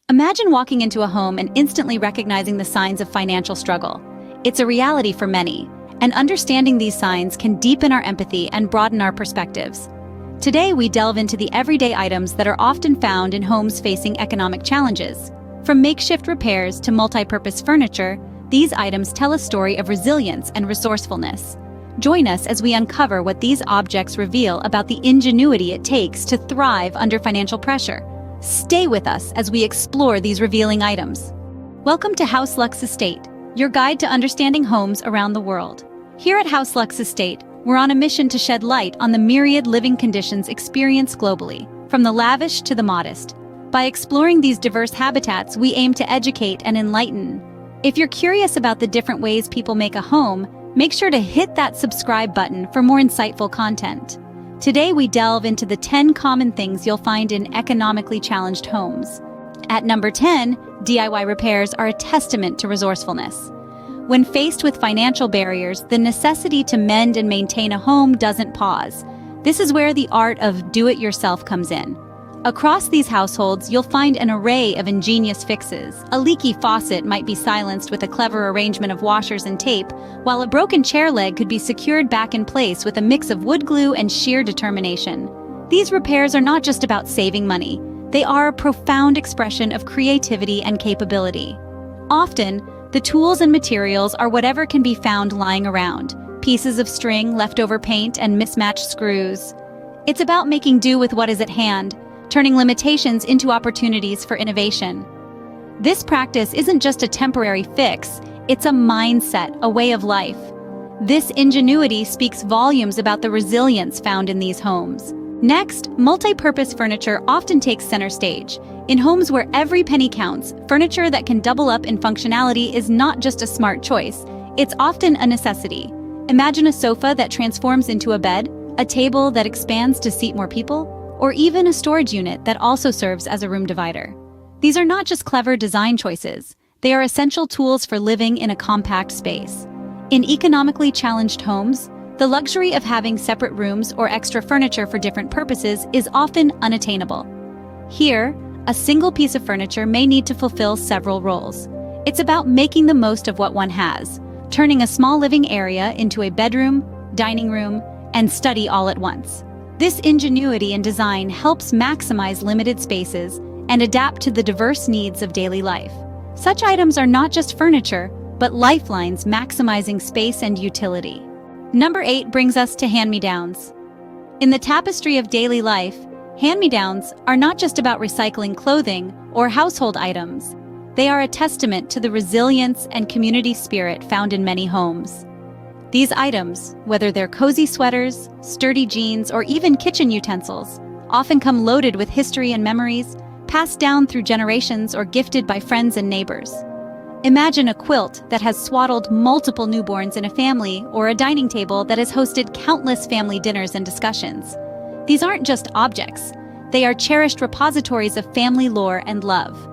Imagine walking into a home and instantly recognizing the signs of financial struggle. It's a reality for many, and understanding these signs can deepen our empathy and broaden our perspectives. Today, we delve into the everyday items that are often found in homes facing economic challenges. From makeshift repairs to multi-purpose furniture, these items tell a story of resilience and resourcefulness. Join us as we uncover what these objects reveal about the ingenuity it takes to thrive under financial pressure. Stay with us as we explore these revealing items. Welcome to 𝗪𝗪𝗡𝗏, your guide to understanding homes around the world. Here at 𝗪𝗪𝗡𝗏, we're on a mission to shed light on the myriad living conditions experienced globally, from the lavish to the modest. By exploring these diverse habitats, we aim to educate and enlighten. If you're curious about the different ways people make a home, make sure to hit that subscribe button for more insightful content. Today we delve into the 10 common things you'll find in economically challenged homes. At number 10, DIY repairs are a testament to resourcefulness. When faced with financial barriers, the necessity to mend and maintain a home doesn't pause. This is where the art of do-it-yourself comes in. Across these households, you'll find an array of ingenious fixes. A leaky faucet might be silenced with a clever arrangement of washers and tape, while a broken chair leg could be secured back in place with a mix of wood glue and sheer determination. These repairs are not just about saving money. They are a profound expression of creativity and capability. Often, the tools and materials are whatever can be found lying around: pieces of string, leftover paint, and mismatched screws. It's about making do with what is at hand, turning limitations into opportunities for innovation. This practice isn't just a temporary fix, it's a mindset, a way of life. This ingenuity speaks volumes about the resilience found in these homes. Next, multi-purpose furniture often takes center stage. In homes where every penny counts, furniture that can double up in functionality is not just a smart choice, it's often a necessity. Imagine a sofa that transforms into a bed, a table that expands to seat more people, or even a storage unit that also serves as a room divider. These are not just clever design choices, they are essential tools for living in a compact space. In economically challenged homes, the luxury of having separate rooms or extra furniture for different purposes is often unattainable. Here, a single piece of furniture may need to fulfill several roles. It's about making the most of what one has, turning a small living area into a bedroom, dining room, and study all at once. This ingenuity in design helps maximize limited spaces and adapt to the diverse needs of daily life. Such items are not just furniture, but lifelines maximizing space and utility. Number 8 brings us to hand-me-downs. In the tapestry of daily life, hand-me-downs are not just about recycling clothing or household items. They are a testament to the resilience and community spirit found in many homes. These items, whether they're cozy sweaters, sturdy jeans, or even kitchen utensils, often come loaded with history and memories, passed down through generations or gifted by friends and neighbors. Imagine a quilt that has swaddled multiple newborns in a family, or a dining table that has hosted countless family dinners and discussions. These aren't just objects, they are cherished repositories of family lore and love.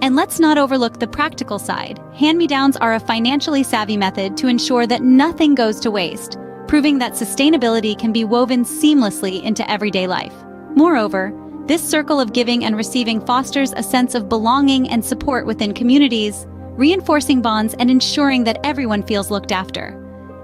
And let's not overlook the practical side. Hand-me-downs are a financially savvy method to ensure that nothing goes to waste, proving that sustainability can be woven seamlessly into everyday life. Moreover, this circle of giving and receiving fosters a sense of belonging and support within communities, reinforcing bonds and ensuring that everyone feels looked after.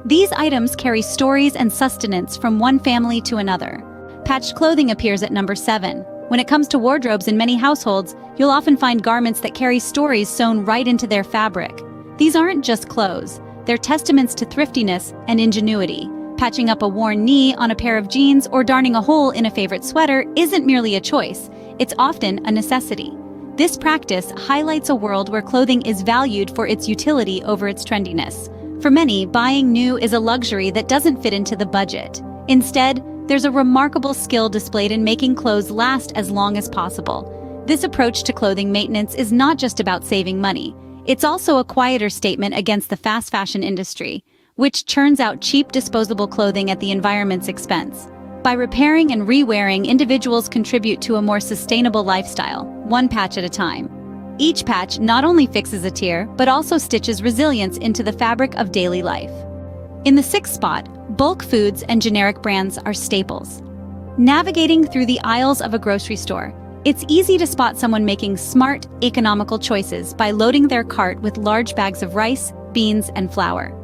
These items carry stories and sustenance from one family to another. Patched clothing appears at number 7. When it comes to wardrobes in many households, you'll often find garments that carry stories sewn right into their fabric. These aren't just clothes, they're testaments to thriftiness and ingenuity. Patching up a worn knee on a pair of jeans or darning a hole in a favorite sweater isn't merely a choice, it's often a necessity. This practice highlights a world where clothing is valued for its utility over its trendiness. For many, buying new is a luxury that doesn't fit into the budget. Instead, there's a remarkable skill displayed in making clothes last as long as possible. This approach to clothing maintenance is not just about saving money. It's also a quieter statement against the fast fashion industry, which churns out cheap disposable clothing at the environment's expense. By repairing and re-wearing, individuals contribute to a more sustainable lifestyle, one patch at a time. Each patch not only fixes a tear, but also stitches resilience into the fabric of daily life. In the 6th spot, bulk foods and generic brands are staples. Navigating through the aisles of a grocery store, It's easy to spot someone making smart, economical choices by loading their cart with large bags of rice, beans, and flour.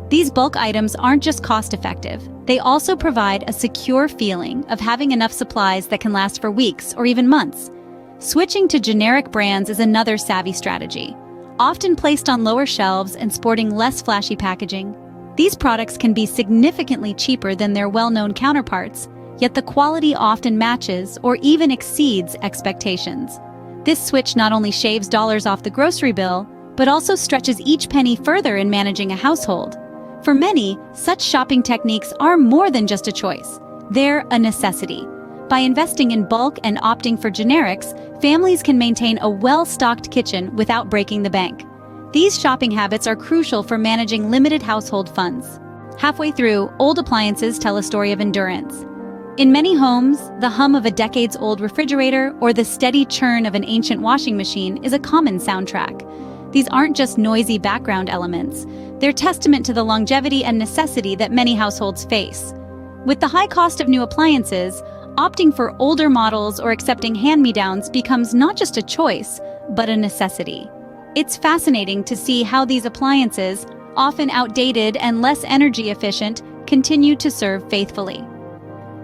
These bulk items aren't just cost-effective, they also provide a secure feeling of having enough supplies that can last for weeks or even months. Switching to generic brands is another savvy strategy. Often placed on lower shelves and sporting less flashy packaging, these products can be significantly cheaper than their well-known counterparts, yet the quality often matches or even exceeds expectations. This switch not only shaves dollars off the grocery bill, but also stretches each penny further in managing a household. For many, such shopping techniques are more than just a choice. They're a necessity. By investing in bulk and opting for generics, families can maintain a well-stocked kitchen without breaking the bank. These shopping habits are crucial for managing limited household funds. Halfway through, old appliances tell a story of endurance. In many homes, the hum of a decades-old refrigerator or the steady churn of an ancient washing machine is a common soundtrack. These aren't just noisy background elements. They're testament to the longevity and necessity that many households face. With the high cost of new appliances, opting for older models or accepting hand-me-downs becomes not just a choice, but a necessity. It's fascinating to see how these appliances, often outdated and less energy efficient, continue to serve faithfully.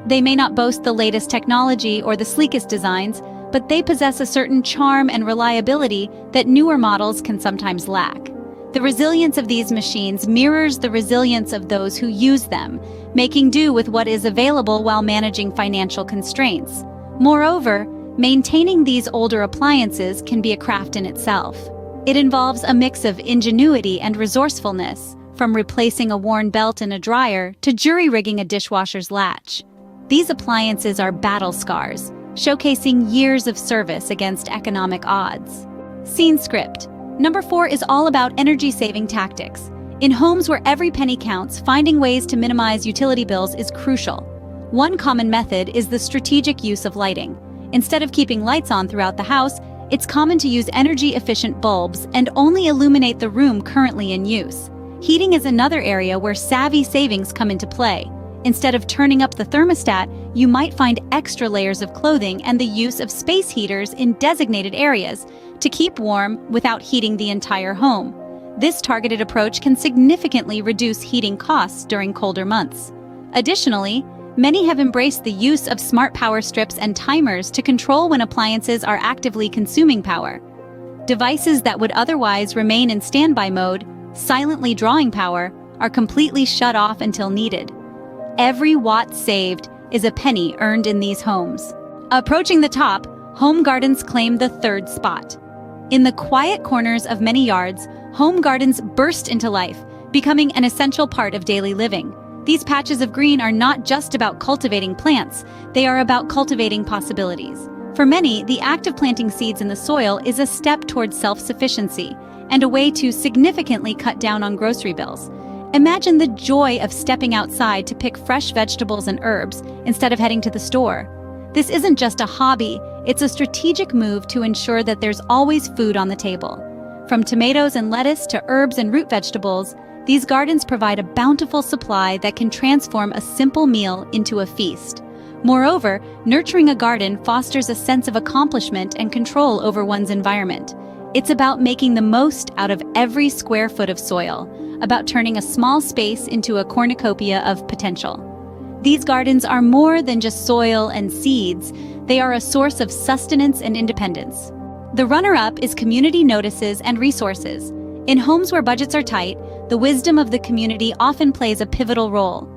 They may not boast the latest technology or the sleekest designs, but they possess a certain charm and reliability that newer models can sometimes lack. The resilience of these machines mirrors the resilience of those who use them, making do with what is available while managing financial constraints. Moreover, maintaining these older appliances can be a craft in itself. It involves a mix of ingenuity and resourcefulness, from replacing a worn belt in a dryer to jury-rigging a dishwasher's latch. These appliances are battle scars, showcasing years of service against economic odds. Scene script. Number 4 is all about energy-saving tactics. In homes where every penny counts, finding ways to minimize utility bills is crucial. One common method is the strategic use of lighting. Instead of keeping lights on throughout the house, it's common to use energy-efficient bulbs and only illuminate the room currently in use. Heating is another area where savvy savings come into play. Instead of turning up the thermostat, you might find extra layers of clothing and the use of space heaters in designated areas to keep warm without heating the entire home. This targeted approach can significantly reduce heating costs during colder months. Additionally, many have embraced the use of smart power strips and timers to control when appliances are actively consuming power. Devices that would otherwise remain in standby mode, silently drawing power, are completely shut off until needed. Every watt saved is a penny earned in these homes. Approaching the top, home gardens claim the third spot. In the quiet corners of many yards, home gardens burst into life, becoming an essential part of daily living. These patches of green are not just about cultivating plants, they are about cultivating possibilities. For many, the act of planting seeds in the soil is a step towards self-sufficiency and a way to significantly cut down on grocery bills. Imagine the joy of stepping outside to pick fresh vegetables and herbs instead of heading to the store. This isn't just a hobby, it's a strategic move to ensure that there's always food on the table. From tomatoes and lettuce to herbs and root vegetables, these gardens provide a bountiful supply that can transform a simple meal into a feast. Moreover, nurturing a garden fosters a sense of accomplishment and control over one's environment. It's about making the most out of every square foot of soil, about turning a small space into a cornucopia of potential. These gardens are more than just soil and seeds, they are a source of sustenance and independence. The runner-up is community notices and resources. In homes where budgets are tight, the wisdom of the community often plays a pivotal role.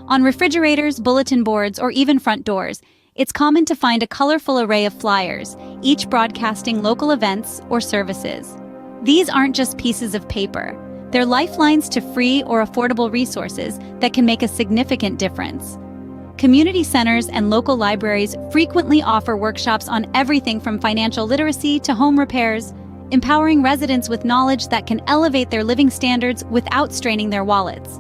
On refrigerators, bulletin boards, or even front doors, it's common to find a colorful array of flyers, each broadcasting local events or services. These aren't just pieces of paper. They're lifelines to free or affordable resources that can make a significant difference. Community centers and local libraries frequently offer workshops on everything from financial literacy to home repairs, empowering residents with knowledge that can elevate their living standards without straining their wallets.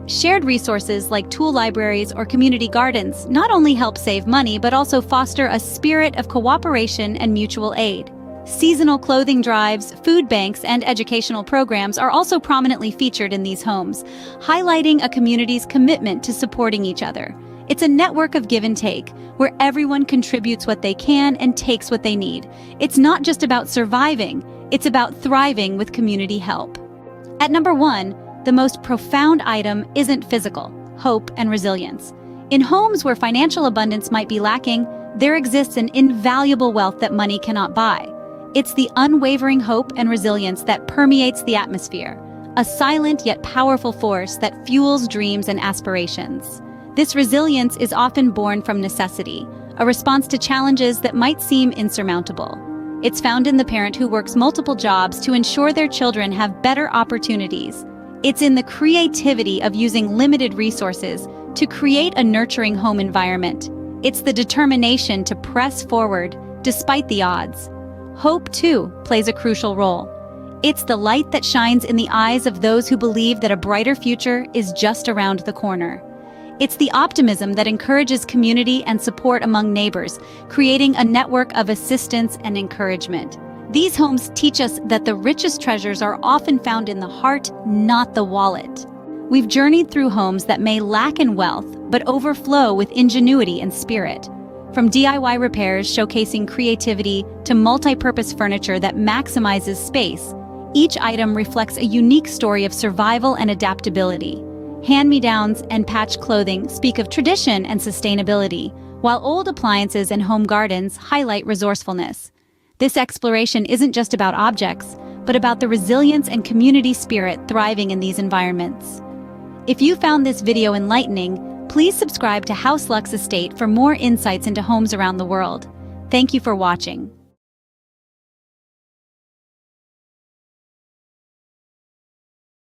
Shared resources like tool libraries or community gardens not only help save money but also foster a spirit of cooperation and mutual aid. Seasonal clothing drives, food banks, and educational programs are also prominently featured in these homes, highlighting a community's commitment to supporting each other. It's a network of give and take, where everyone contributes what they can and takes what they need. It's not just about surviving, it's about thriving with community help. At number 1, the most profound item isn't physical: hope and resilience. In homes where financial abundance might be lacking, there exists an invaluable wealth that money cannot buy. It's the unwavering hope and resilience that permeates the atmosphere, a silent yet powerful force that fuels dreams and aspirations. This resilience is often born from necessity, a response to challenges that might seem insurmountable. It's found in the parent who works multiple jobs to ensure their children have better opportunities. It's in the creativity of using limited resources to create a nurturing home environment. It's the determination to press forward despite the odds. Hope, too, plays a crucial role. It's the light that shines in the eyes of those who believe that a brighter future is just around the corner. It's the optimism that encourages community and support among neighbors, creating a network of assistance and encouragement. These homes teach us that the richest treasures are often found in the heart, not the wallet. We've journeyed through homes that may lack in wealth, but overflow with ingenuity and spirit. From DIY repairs showcasing creativity to multi-purpose furniture that maximizes space, each item reflects a unique story of survival and adaptability. Hand-me-downs and patch clothing speak of tradition and sustainability, while old appliances and home gardens highlight resourcefulness. This exploration isn't just about objects, but about the resilience and community spirit thriving in these environments. If you found this video enlightening, please subscribe to 𝗪𝗛𝗥𝗦 for more insights into homes around the world. Thank you for watching.